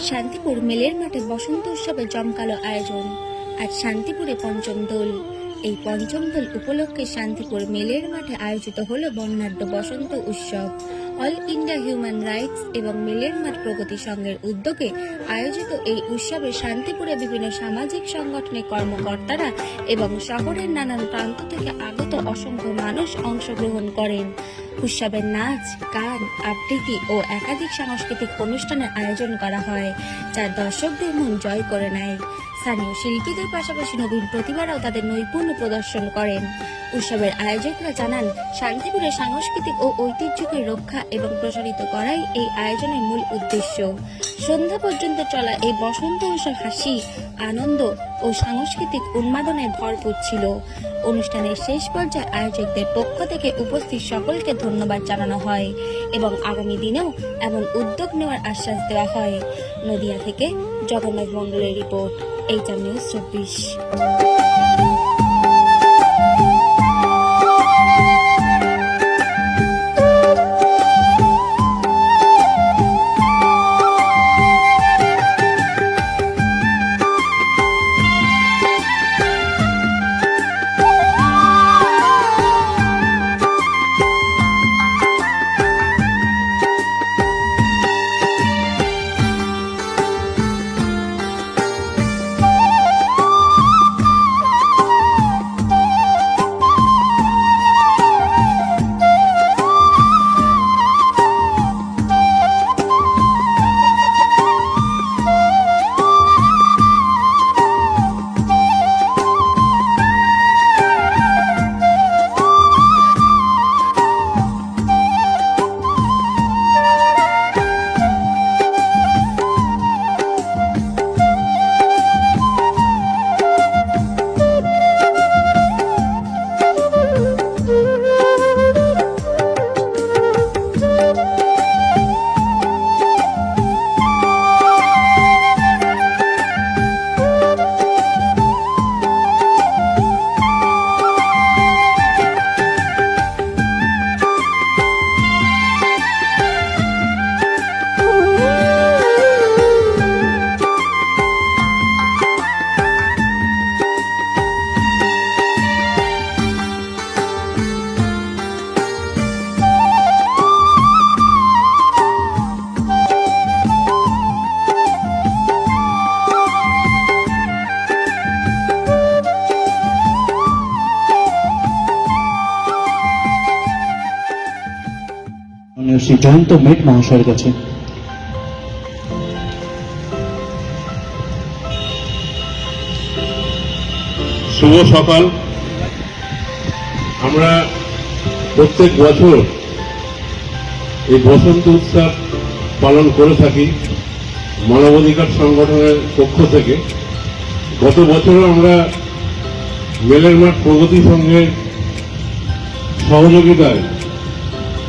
শান্তিপুর মেলের মাঠে বসন্ত উৎসবে জমকালো আয়োজন। আজ শান্তিপুরে পঞ্চম দোল। এই পঞ্চম দোল উপলক্ষে শান্তিপুর মেলের মাঠে আয়োজিত হলো বর্ণাঢ্য বসন্ত উৎসব। অল ইন্ডিয়া হিউম্যান রাইটস এবং মেলের মাঠ প্রগতি সংঘের উদ্যোগে আয়োজিত এই উৎসবে শান্তিপুরে বিভিন্ন সামাজিক সংগঠনের কর্মকর্তারা এবং শহরের নানান প্রান্ত থেকে আগত অসংখ্য মানুষ অংশগ্রহণ করেন। উৎসবের নাচ, গান, আবৃত্তি ও একাধিক সাংস্কৃতিক অনুষ্ঠানের আয়োজন করা হয়, যা দর্শকদের মন জয় করে নেয়। স্থানীয় শিল্পীদের পাশাপাশি নবীন প্রতিভারাও তাদের নৈপুণ্য প্রদর্শন করেন। উৎসবের আয়োজকরা জানান, শান্তিপুরের সাংস্কৃতিক ও ঐতিহ্যকে রক্ষা এবং প্রসারিত করাই এই আয়োজনের মূল উদ্দেশ্য। সন্ধ্যা পর্যন্ত চলা এই বসন্ত উৎসব হাসি, আনন্দ ও সাংস্কৃতিক উন্মাদনায় ভরপুর ছিল। অনুষ্ঠানের শেষ পর্যায়ে আয়োজকদের পক্ষ থেকে উপস্থিত সকলকে ধন্যবাদ জানানো হয় এবং আগামী দিনেও এমন উদ্যোগ নেওয়ার আশ্বাস দেওয়া হয়। নদিয়া থেকে জগন্নাথ মণ্ডলের রিপোর্ট, এইচআর নিউজ 24। শ্রী জয়ন্ত মেট মহাশয়ের কাছে। শুভ সকাল। আমরা প্রত্যেক বছর এই বসন্ত উৎসব পালন করে থাকি মানবাধিকার সংগঠনের পক্ষ থেকে। গত বছরও আমরা মেলের মাঠ প্রগতি সংঘের সহযোগিতায়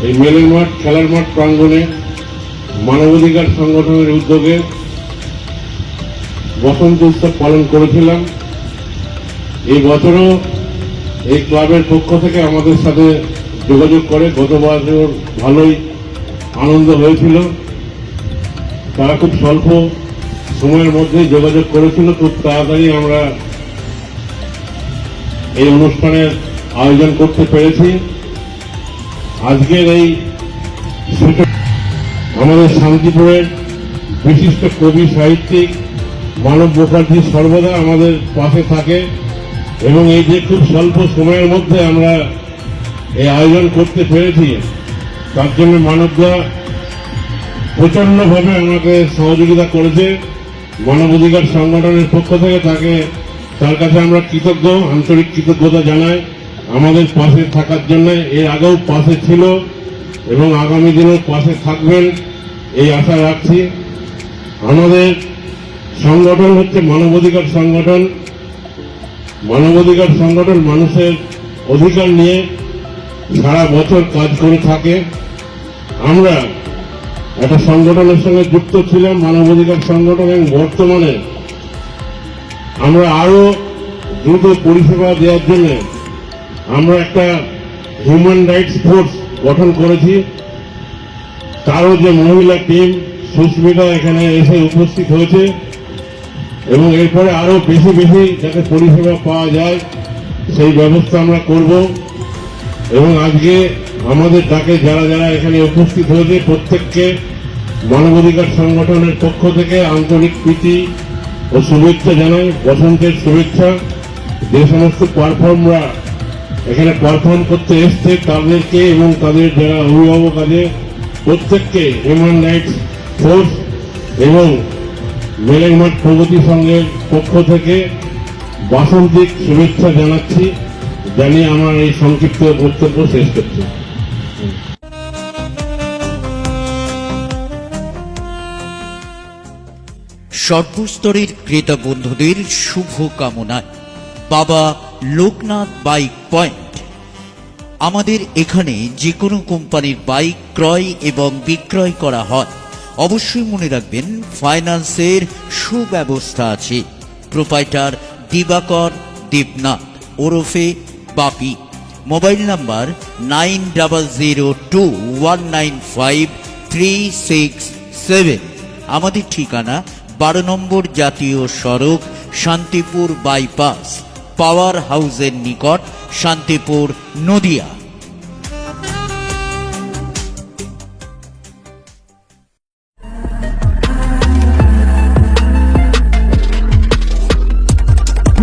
এই মেলের মাঠ খেলার মাঠ প্রাঙ্গণে মানবাধিকার সংগঠনের উদ্যোগে বসন্ত উৎসব পালন করেছিলাম। এই বছরও এই ক্লাবের পক্ষ থেকে আমাদের সাথে যোগাযোগ করে গত বছর ভালোই আনন্দ হয়েছিল। তারা খুব স্বল্প সময়ের মধ্যেই যোগাযোগ করেছিল। খুব তাড়াতাড়ি আমরা এই অনুষ্ঠানের আয়োজন করতে পেরেছি। আজকের এই আমাদের শান্তিপুরের বিশিষ্ট কবি, সাহিত্যিক মানব মুখার্জি সর্বদা আমাদের পাশে থাকে এবং এই যে খুব স্বল্প সময়ের মধ্যে আমরা এই আয়োজন করতে পেরেছি, তার জন্য মানবদা প্রচন্ডভাবে আমাকে সহযোগিতা করেছে। মানবাধিকার সংগঠনের পক্ষ থেকে তার কাছে আমরা কৃতজ্ঞ, আন্তরিক কৃতজ্ঞতা জানাই আমাদের পাশে থাকার জন্য। এর আগেও পাশে ছিল এবং আগামী দিনেও পাশে থাকবেন এই আশা রাখছি। আমাদের সংগঠন হচ্ছে মানবাধিকার সংগঠন। মানবাধিকার সংগঠন মানুষের অধিকার নিয়ে সারা বছর কাজ করে থাকে। আমরা একটা সংগঠনের সঙ্গে যুক্ত ছিলাম, মানবাধিকার সংগঠন, এবং বর্তমানে আমরা আরো দ্রুত পরিষেবা দেওয়ার জন্য আমরা একটা হিউম্যান রাইটস ফোর্স গঠন করেছি। তারও যে মহিলা টিম সুস্মিতা এখানে এসে উপস্থিত হয়েছে এবং এরপরে আরো বেশি বেশি যাতে পরিষেবা পাওয়া যায় সেই ব্যবস্থা আমরা করব। এবং আজকে আমাদের ডাকে যারা যারা এখানে উপস্থিত হয়েছে প্রত্যেককে মানবাধিকার সংগঠনের পক্ষ থেকে আন্তরিক প্রীতি ও শুভেচ্ছা জানাই, বসন্তের শুভেচ্ছা। যে সমস্ত পারফর্মরা এখানে পারফর্ম করতে এসছে তাদেরকে এবং তাদের যারা অভিভাবক আছে প্রত্যেককে হিউম্যান রাইটস ফোর্স এবং মেলের মাঠ প্রগতি সংঘের পক্ষ থেকে বাসন্তিক শুভেচ্ছা জানাচ্ছি, জানিয়ে আমার এই সংক্ষিপ্ত বক্তব্য শেষ করছি। সর্বস্তরের ক্রেতা বন্ধুদের শুভ কামনায় বাবা লোকনাথ বাইক পয়েন্ট। আমাদের এখানে যে কোনো কোম্পানির বাইক ক্রয় এবং বিক্রয় করা হয়। অবশ্যই মনে রাখবেন ফাইন্যান্সের সুব্যবস্থা আছে। প্রোপাইটার দিবাকর দেবনাথ ওরফে বাপি। Mobile number 9002195367। আমাদের ঠিকানা 12 নম্বর জাতীয় সড়ক, শান্তিপুর বাইপাস, পাওয়ার হাউসের নিকট, শান্তিপুর, নদিয়া।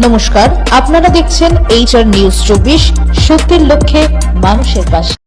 নমস্কার, আপনারা দেখছেন HR নিউজ 24, সত্যের লক্ষ্যে মানুষের পাশে।